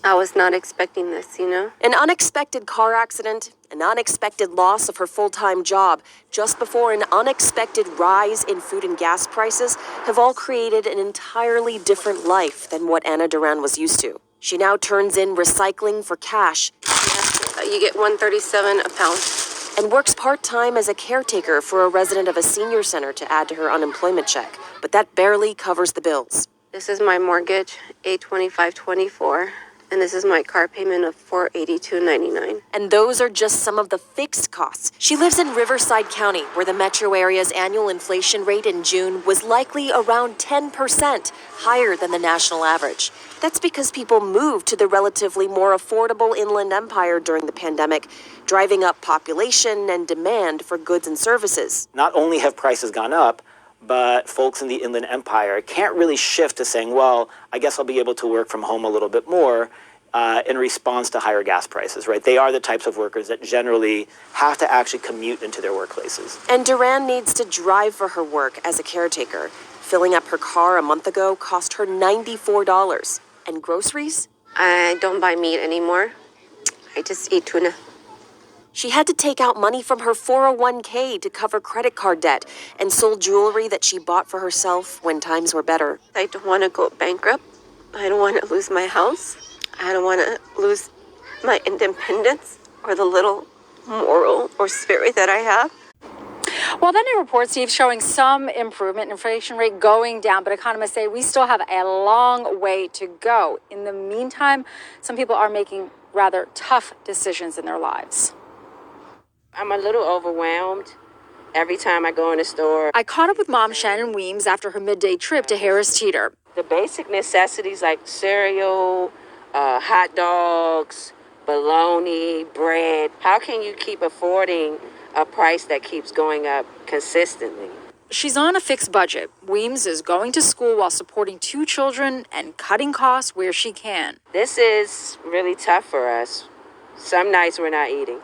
I was not expecting this, An unexpected car accident, an unexpected loss of her full-time job, just before an unexpected rise in food and gas prices have all created an entirely different life than what Anna Duran was used to. She now turns in recycling for cash. You get $137 a pound. And works part-time as a caretaker for a resident of a senior center to add to her unemployment check. But that barely covers the bills. This is my mortgage, $825.24. And this is my car payment of $482.99. And those are just some of the fixed costs. She lives in Riverside County, where the metro area's annual inflation rate in June was likely around 10%, higher than the national average. That's because people moved to the relatively more affordable Inland Empire during the pandemic, driving up population and demand for goods and services. Not only have prices gone up, but folks in the Inland Empire can't really shift to saying, well, I guess I'll be able to work from home a little bit more in response to higher gas prices, right? They are the types of workers that generally have to actually commute into their workplaces. And Duran needs to drive for her work as a caretaker. Filling up her car a month ago cost her $94. And groceries? I don't buy meat anymore. I just eat tuna. She had to take out money from her 401k to cover credit card debt and sold jewelry that she bought for herself when times were better. I don't want to go bankrupt. I don't want to lose my house. I don't want to lose my independence or the little moral or spirit that I have. Well, then it reports, Steve, showing some improvement, inflation rate going down, but economists say we still have a long way to go. In the meantime, some people are making rather tough decisions in their lives. I'm a little overwhelmed every time I go in the store. I caught up with Mom Shannon Weems after her midday trip to Harris Teeter. The basic necessities like cereal, hot dogs, bologna, bread. How can you keep affording a price that keeps going up consistently? She's on a fixed budget. Weems is going to school while supporting 2 children and cutting costs where she can. This is really tough for us. Some nights we're not eating.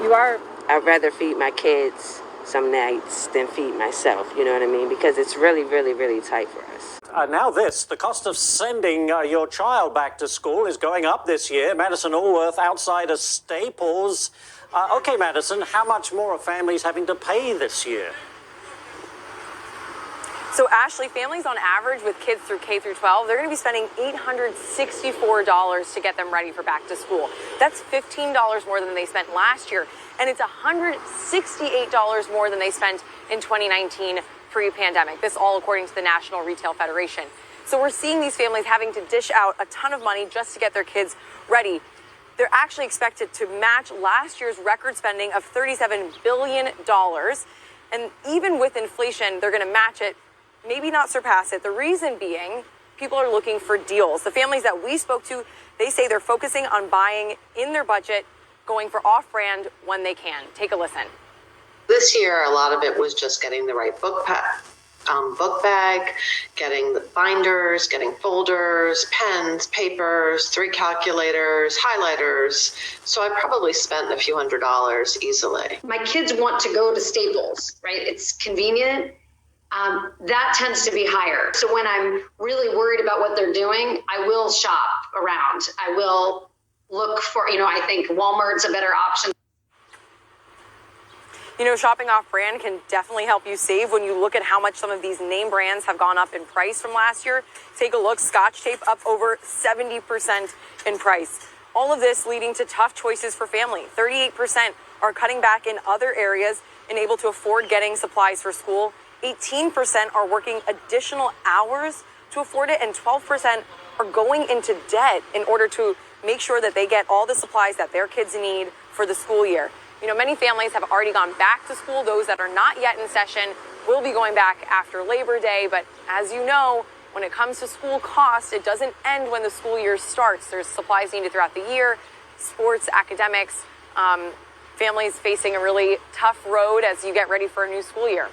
You are? I'd rather feed my kids some nights than feed myself, you know what I mean? Because it's really, really, really tight for us. Now the cost of sending your child back to school is going up this year. Madison Allworth outside of Staples. Okay, Madison, how much more are families having to pay this year? So, Ashley, families on average with kids through K through 12, they're going to be spending $864 to get them ready for back to school. That's $15 more than they spent last year, and it's $168 more than they spent in 2019 pre-pandemic. This all according to the National Retail Federation. So we're seeing these families having to dish out a ton of money just to get their kids ready. They're actually expected to match last year's record spending of $37 billion. And even with inflation, they're going to match it, maybe not surpass it. The reason being, people are looking for deals. The families that we spoke to, they say they're focusing on buying in their budget, going for off-brand when they can. Take a listen. This year, a lot of it was just getting the right book bag, getting the binders, getting folders, pens, papers, 3 calculators, highlighters. So I probably spent a few $100s easily. My kids want to go to Staples, right? It's convenient. That tends to be higher. So when I'm really worried about what they're doing, I will shop around. I will look for, I think Walmart's a better option. Shopping off-brand can definitely help you save when you look at how much some of these name brands have gone up in price from last year. Take a look, Scotch tape up over 70% in price. All of this leading to tough choices for family. 38% are cutting back in other areas and able to afford getting supplies for school. 18% are working additional hours to afford it, and 12% are going into debt in order to make sure that they get all the supplies that their kids need for the school year. Many families have already gone back to school. Those that are not yet in session will be going back after Labor Day. But as you know, when it comes to school costs, it doesn't end when the school year starts. There's supplies needed throughout the year, sports, academics, families facing a really tough road as you get ready for a new school year.